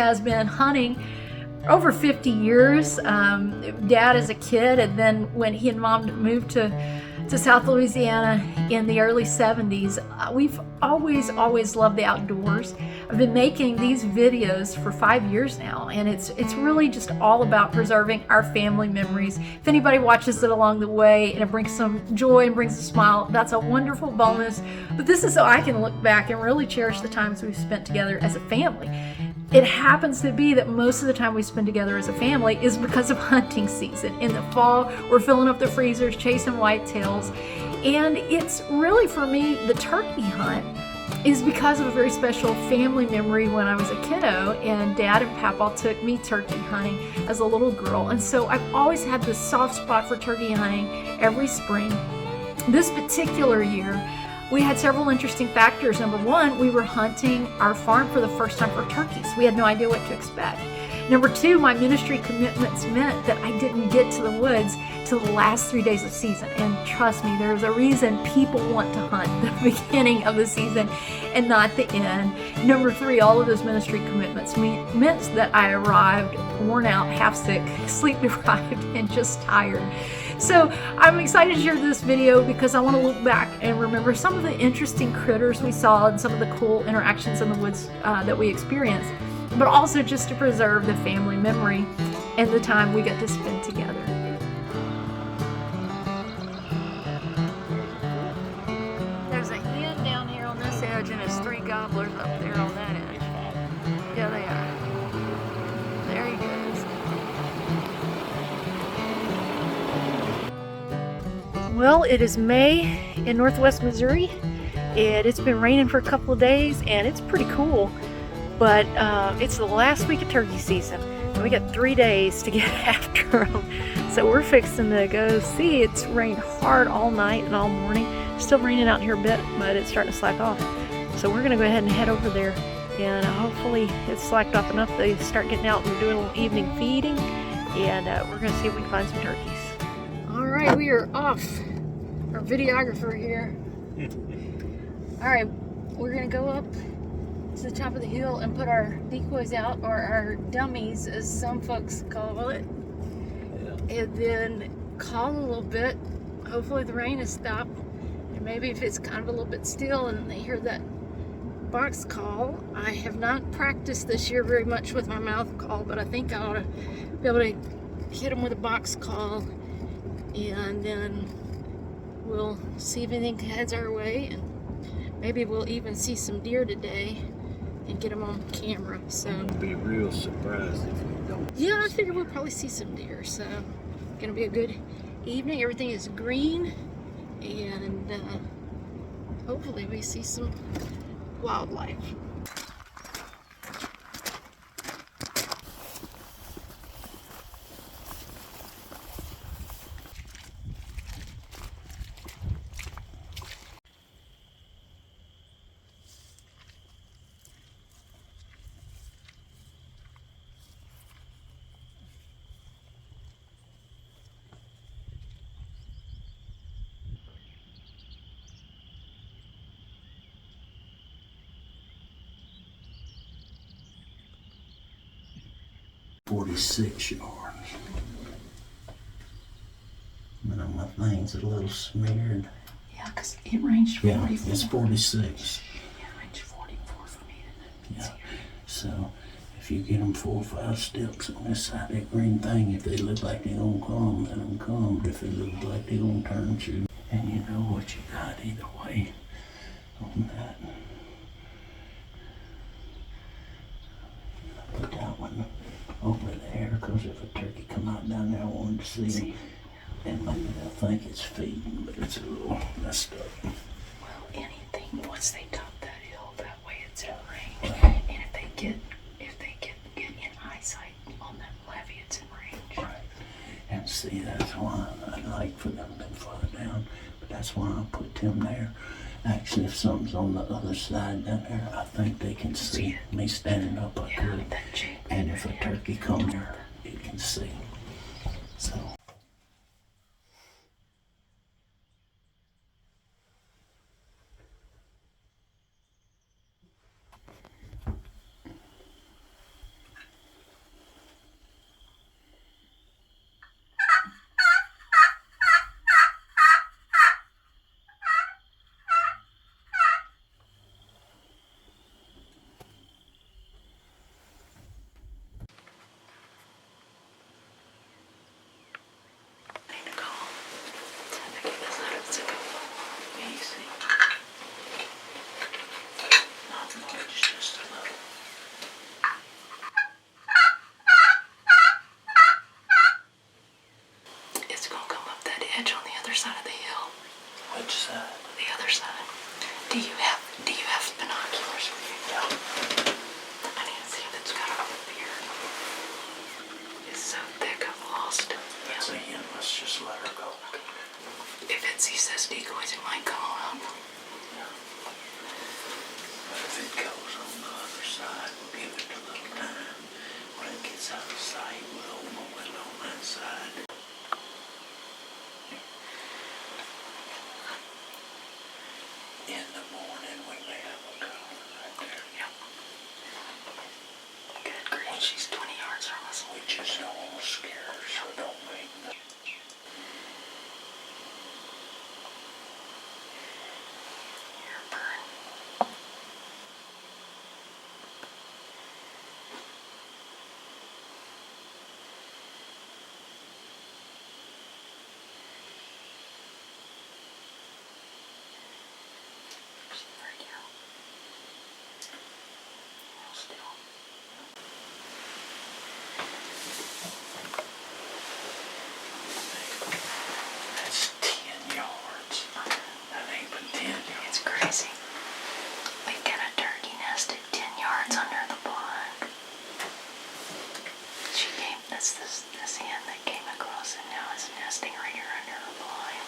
has been hunting over 50 years. Dad as a kid, and then when he and Mom moved to South Louisiana in the early 70s, we've always loved the outdoors. I've been making these videos for 5 years now, and it's really just all about preserving our family memories. If anybody watches it along the way and it brings some joy and brings a smile, that's a wonderful bonus. But this is so I can look back and really cherish the times we've spent together as a family. It happens to be that most of the time we spend together as a family is because of hunting season. In the fall, we're filling up the freezers, chasing whitetails. And it's really, for me, the turkey hunt is because of a very special family memory when I was a kiddo, and Dad and Papa took me turkey hunting as a little girl. And so I've always had this soft spot for turkey hunting every spring. This particular year, we had several interesting factors. Number one, we were hunting our farm for the first time for turkeys. We had no idea what to expect. Number two, my ministry commitments meant that I didn't get to the woods till the last 3 days of season. And trust me, there's a reason people want to hunt the beginning of the season and not the end. Number three, all of those ministry commitments meant that I arrived worn out, half sick, sleep deprived, and just tired. So I'm excited to share this video because I want to look back and remember some of the interesting critters we saw and some of the cool interactions in the woods that we experienced, but also just to preserve the family memory and the time we get to spend together. There's a hen down here on this edge and there's 3 gobblers up there on that edge. Yeah, they are. There he goes. Well, it is May in Northwest Missouri, and it's been raining for a couple of days, and it's pretty cool. But it's the last week of turkey season, and we got 3 days to get after them. So we're fixing to go see. It's rained hard all night and all morning. Still raining out here a bit, but it's starting to slack off. So we're gonna go ahead and head over there, and hopefully it's slacked off enough they start getting out and doing a little evening feeding, and we're gonna see if we can find some turkeys. All right, we are off. Our videographer here. All right, we're gonna go up to the top of the hill and put our decoys out, or our dummies as some folks call it. Yeah. And then call a little bit. Hopefully the rain has stopped, and maybe if it's kind of a little bit still and they hear that box call. I have not practiced this year very much with my mouth call, but I think I ought to be able to hit them with a box call, and then we'll see if anything heads our way, and maybe we'll even see some deer today and get them on camera. So I'll be real surprised if we don't. Yeah, I figure we'll probably see some deer. So gonna be a good evening. Everything is green, and hopefully we see some wildlife. .46 yards. But my thing's a little smeared. Yeah, because it ranged 44. Yeah, it's 46. It ranged 44 for me. Yeah, so if you get them 4 or 5 steps on this side of that green thing, if they look like they're gonna come, let them come. But if they look like they're gonna turn you, and you know what you got either way on that. Put that one over there, because if a turkey come out down there, I wanted to see him. And maybe they'll think it's feeding, but it's a little messed up. Well, anything, once they top that hill, that way it's in range. And if they get in eyesight on that levee, it's in range. Right. And see, that's why I'd like for them to be further down, but that's why I put them there. Actually, if something's on the other side down there, I think they can see me standing up. I could. And if a turkey comes there, it can see. So. so thick I've lost him. That's a hen. Let's just let her go. If it sees those decoys, it might come up. But if it goes on the other side, we'll give it a little time. When it gets out of sight, we'll open the window on that side. In the morning, we may have a cow right there. Yep. Good grief, she's 20 yards from us. We just don't want to scare her, so don't make no. Here, burn. Right here. Hold still. That's 10 yards. That ain't but 10 yards. It's crazy. We got a turkey nest at 10 yards under the blind. That's this hen that came across and now is nesting right here under her blind.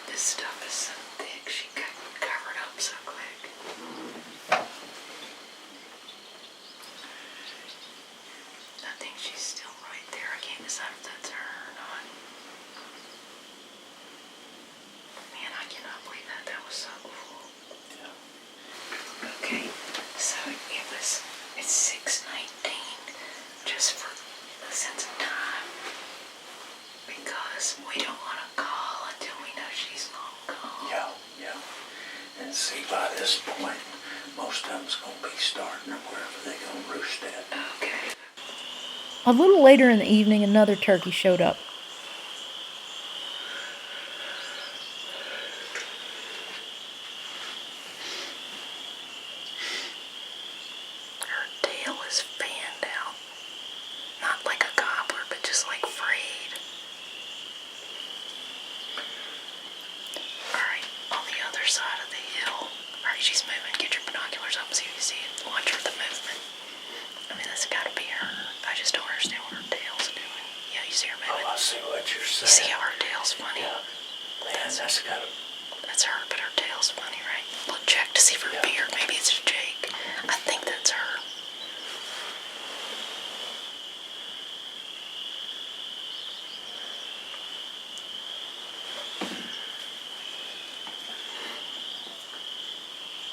This stuff is so thick, she got covered up so quick. I think she's still right there. I can't decide if that's her or not. Man, I cannot believe that. That was so cool. Yeah. Okay, so it's 6:19, just for a sense of time, because we don't want to call until we know she's long gone. Yeah, yeah. And see, by this point, most of them's gonna be starting wherever they gonna roost at. Okay. A little later in the evening, another turkey showed up. Her tail is fanned out. Not like a gobbler, but just like frayed. Alright, on the other side of the hill. Alright, she's moving. Get your binoculars up and see if you see it. Watch for the movement. I mean, that's gotta be her. I just don't understand what her tail's doing. Yeah, you see her moving? Oh, I see what you're You saying. see how her tail's funny? Yeah. Man, that's gotta. That's her, but her tail's funny, right? Look, check to see if her Yeah. beard. Maybe it's a Jake. I think that's her.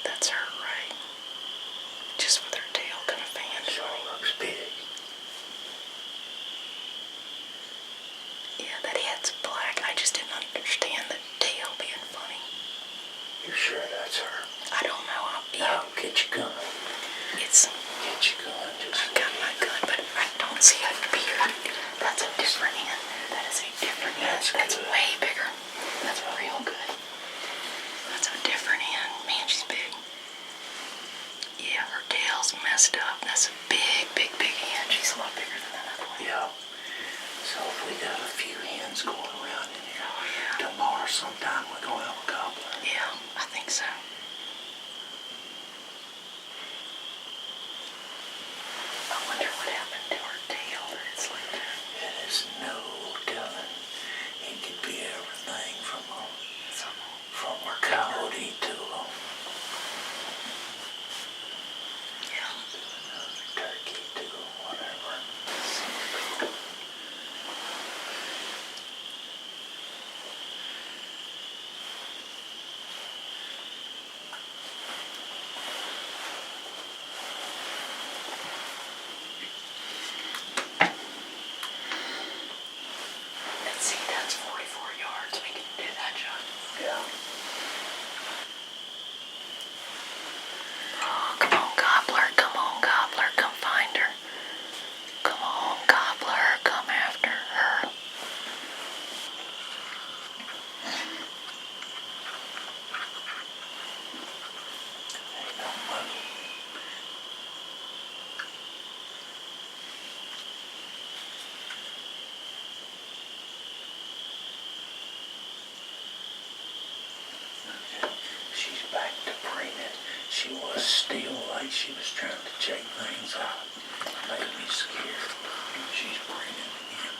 That's her, right? Just with her tail kind of fanned. Sure looks big. Yeah, that head's black. I just didn't understand the tail being funny. You sure that's her? I don't know. No, get your gun. It's. Get your gun. Just. I got my gun, but I don't see a beard. That's a different hen. That is a different hen. That's good. way bigger. That's real good. That's a different hen. Man, she's big. Yeah, her tail's messed up. That's a big, big, big hen. She's a lot bigger than that other one. Yeah. So if we got a few hens going around in here, Oh, yeah. tomorrow sometime we're gonna have a gobbler. Yeah, I think so. I wonder what happened to her tail that it's like that. It is no telling. It could be everything from a coyote to Yeah. a turkey to whatever. she was still, like she was trying to check things out. Made me scared. She's breathing again.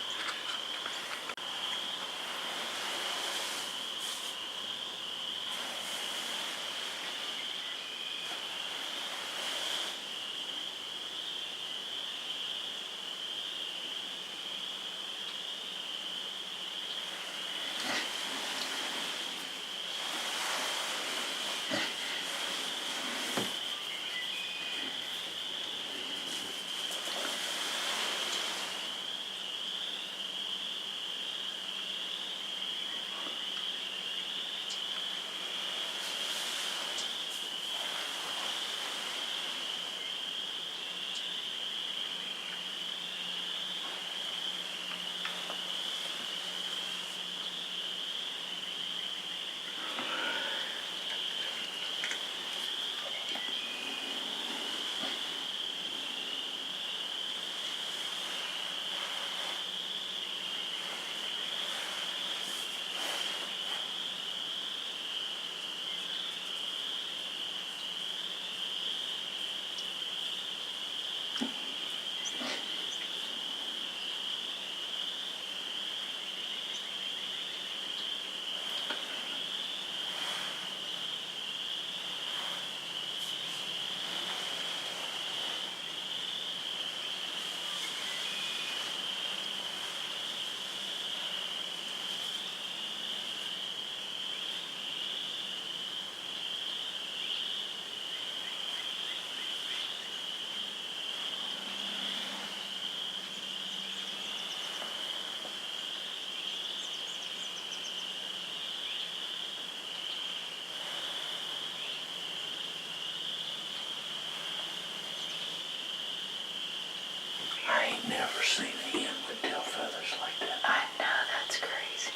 I ain't never seen a hen with tail feathers like that. I know, that's crazy.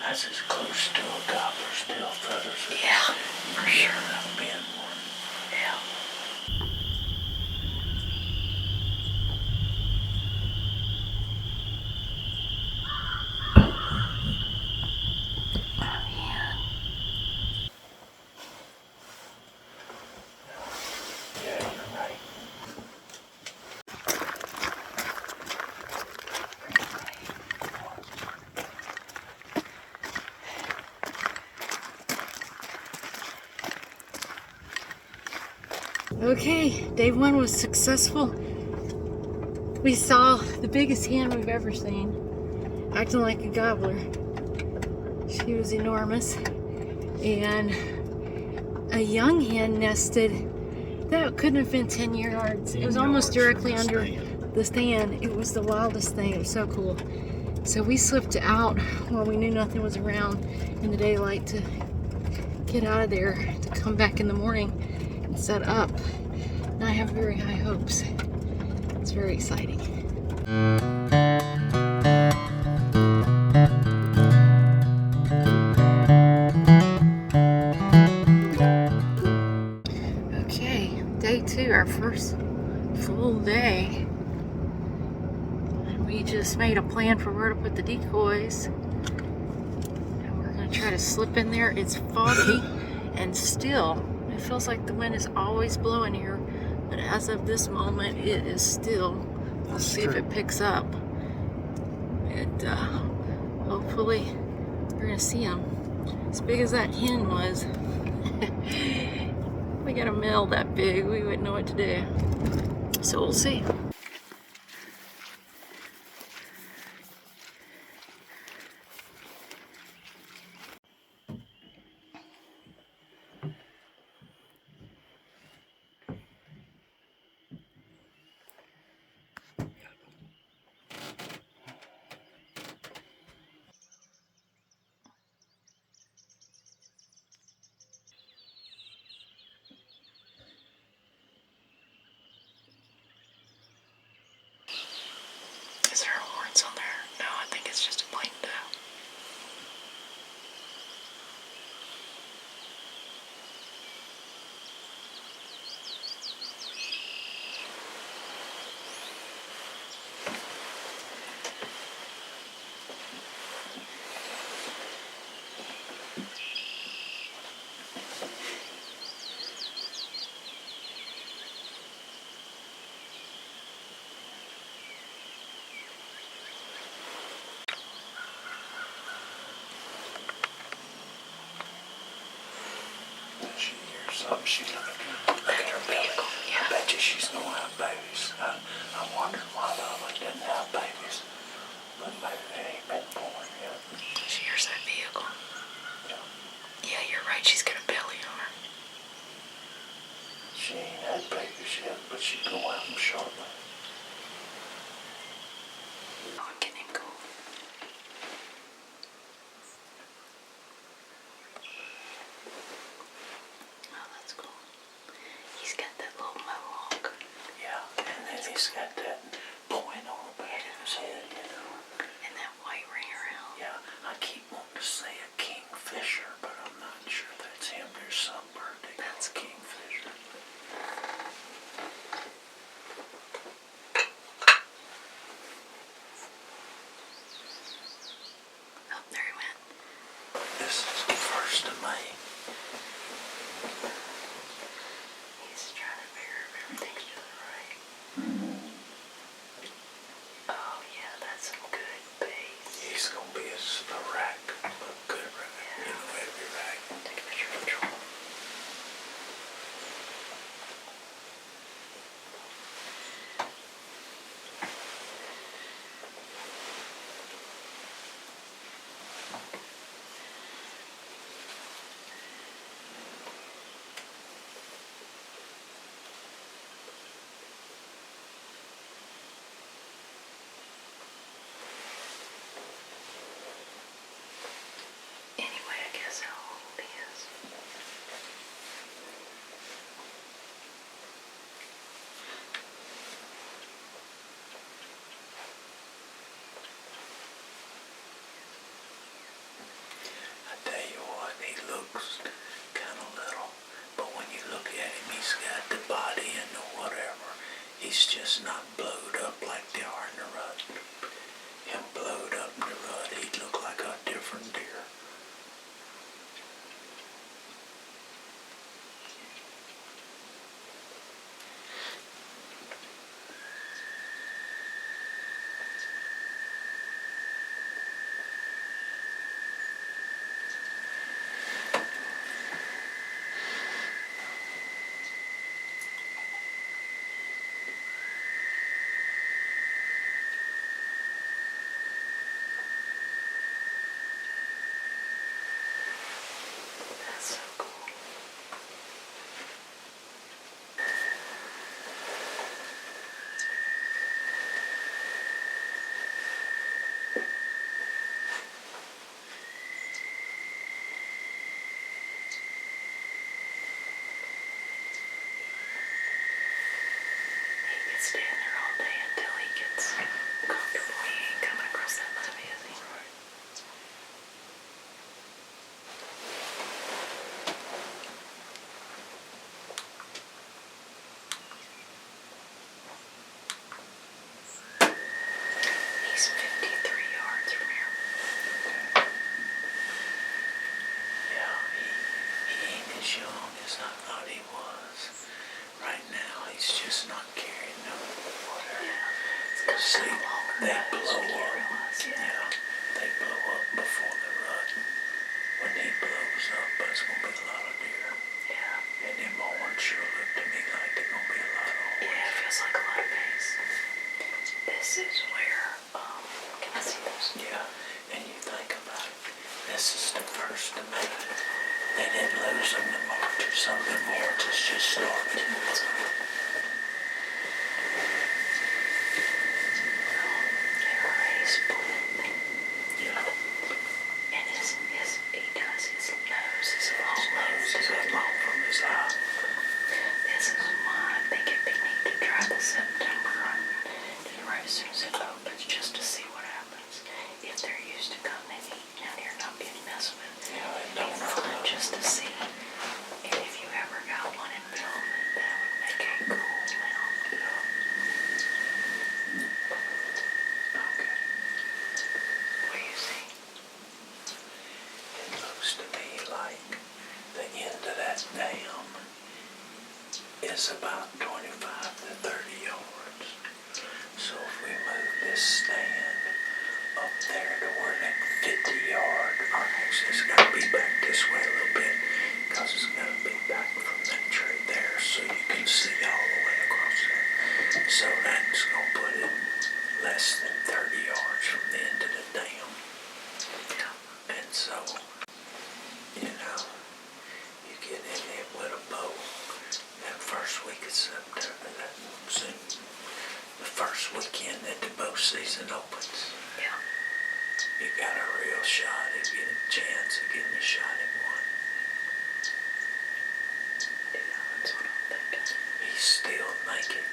That's as close to a gobbler's tail feathers as Yeah, for sure. I've been one. Yeah. Yeah, you're right. Okay, day one was successful. We saw the biggest hen we've ever seen, acting like a gobbler. She was enormous. And a young hen nested that couldn't have been 10 yards. It was almost directly under the stand. It was the wildest thing. It was so cool. So we slipped out while we knew nothing was around in the daylight to get out of there to come back in the morning and set up. And I have very high hopes. It's very exciting. Okay, day two, our first full day. And we just made a plan for where to put the decoys. And we're gonna try to slip in there. It's foggy and still, it feels like the wind is always blowing here. But as of this moment, it is still. We'll see if it picks up. And hopefully we're gonna see them. As big as that hen was. We got a male that big, we wouldn't know what to do. So we'll see. up. Look at her belly. I bet you she's gonna have babies. I wondered why the other didn't have babies. But maybe they ain't been born yet. Here's that vehicle. Yeah. Yeah, you're right. She's got a belly on her. She ain't had babies yet, but she's gonna have them shortly. Oh, I'm getting him cool. Oh, that's cool. He's got that little mohawk. Yeah, and then he's got that point on the back of his head, you know. And that white ring around. Yeah, I keep wanting to say a kingfisher, but I'm not sure that's him. There's some bird they call a kingfisher. Oh, there he went. This is the 1st of May. He's trying to figure if everything's doing right. Oh, yeah, that's some good base. He's gonna be a rack, a good rack, you know, heavy rack. Take a picture of Troll. Anyway, I guess how old he is. I tell you what, he looks kind of little, but when you look at him, he's got the body and the whatever. He's just not blowed up like they are in the rut. Him blowed up in the rut, he'd look like a different deer. That's so cool. He could stand there all day until he gets comfortable. He ain't coming across that levee, is he? He's 53 yards from here. Yeah, he ain't as young as I thought he was. Right now, he's just not carrying no whatever. Yeah, it's See, got a longer they nose, blow you up. realize, Yeah, they blow up before the rut. When he blows up, there's gonna be a lot of deer. Yeah. And them horns sure look to me like they're gonna be a lot of horns. Yeah, it feels like a lot of base. This is where, can I see those? Yeah, and you think about it, this is the 1st of May. They didn't lose them to March or something. March has just started. They're already split. Yeah. And he does his nose is long. Nose is that long from his eye. This is why I think it'd be neat to try the September run. Just right as soon as it opens, just to see what happens. If they're used to coming and eating out here, not getting messed with. Yeah, it It'd be don't fun know. just to see. And if you ever got one in film, that would make a cool mount. Okay. What do you see? It looks to me like the end of that dam is about 25 to 30 yards. So if we move this stand up there to where that 50-yard, or actually it's got to be back this way a little bit, because it's got to be back from that season opens, Yeah. you got a real shot at getting a chance of getting a shot at one. Yeah, that's what I'm thinking. He's still naked.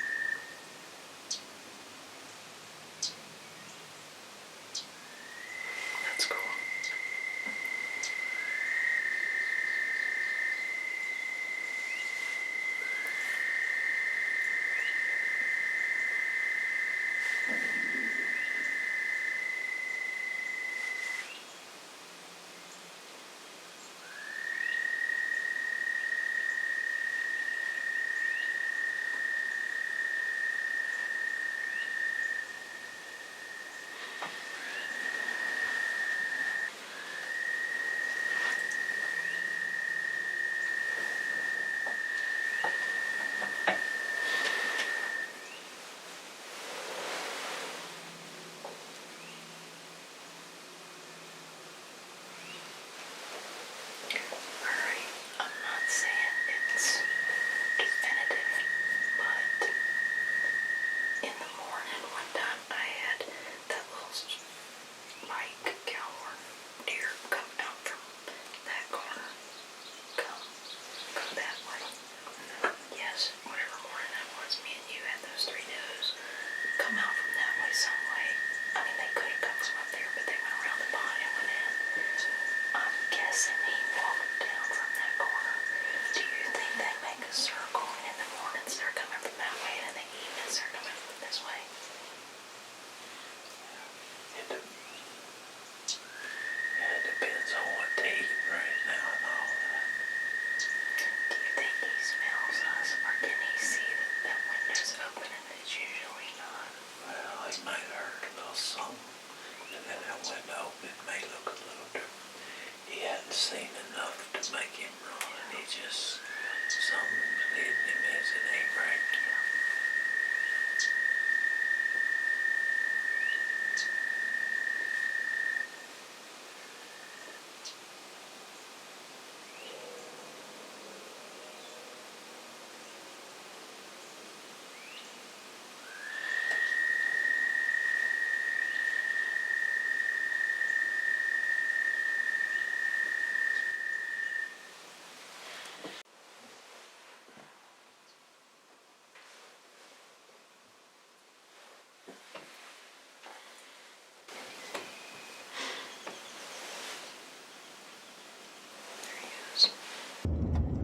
That's cool. Alright, I'm not saying it's definitive, but in the morning one time I had that little spike cowhorn deer come out from that corner. Go that way. Yes, whatever morning that was, me and you had those 3 does come out from that way some way. I mean, they could have come from up there, but they went around the pond and went in. I'm guessing he walked down from that corner. Do you think they make a circle and in the mornings they're coming from that way and in the evenings they're coming from this way? It depends on what they eat right now and all that. Do you think he smells us, or can he see that window's open and it's usually not? Well, he might have heard a little something, and then that window open may look a little different. He hadn't seen enough to make him run. He just, something's leading him as it ain't right. There he is.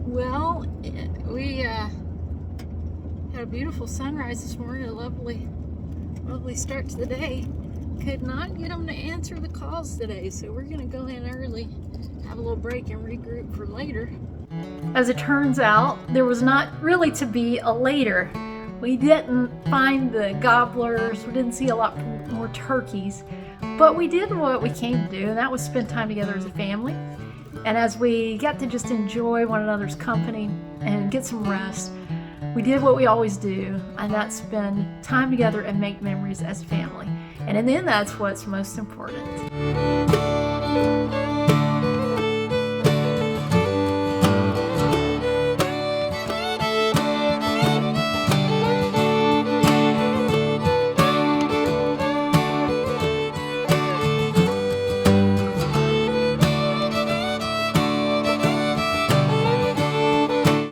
Well, we had a beautiful sunrise this morning, a lovely start to the day. Could not get them to answer the calls today, so we're gonna go in early, have a little break and regroup for later. As it turns out, there was not really to be a later. We didn't find the gobblers, we didn't see a lot more turkeys, but we did what we came to do, and that was spend time together as a family. And as we got to just enjoy one another's company and get some rest, we did what we always do, and that's spend time together and make memories as a family. And in the end, that's what's most important.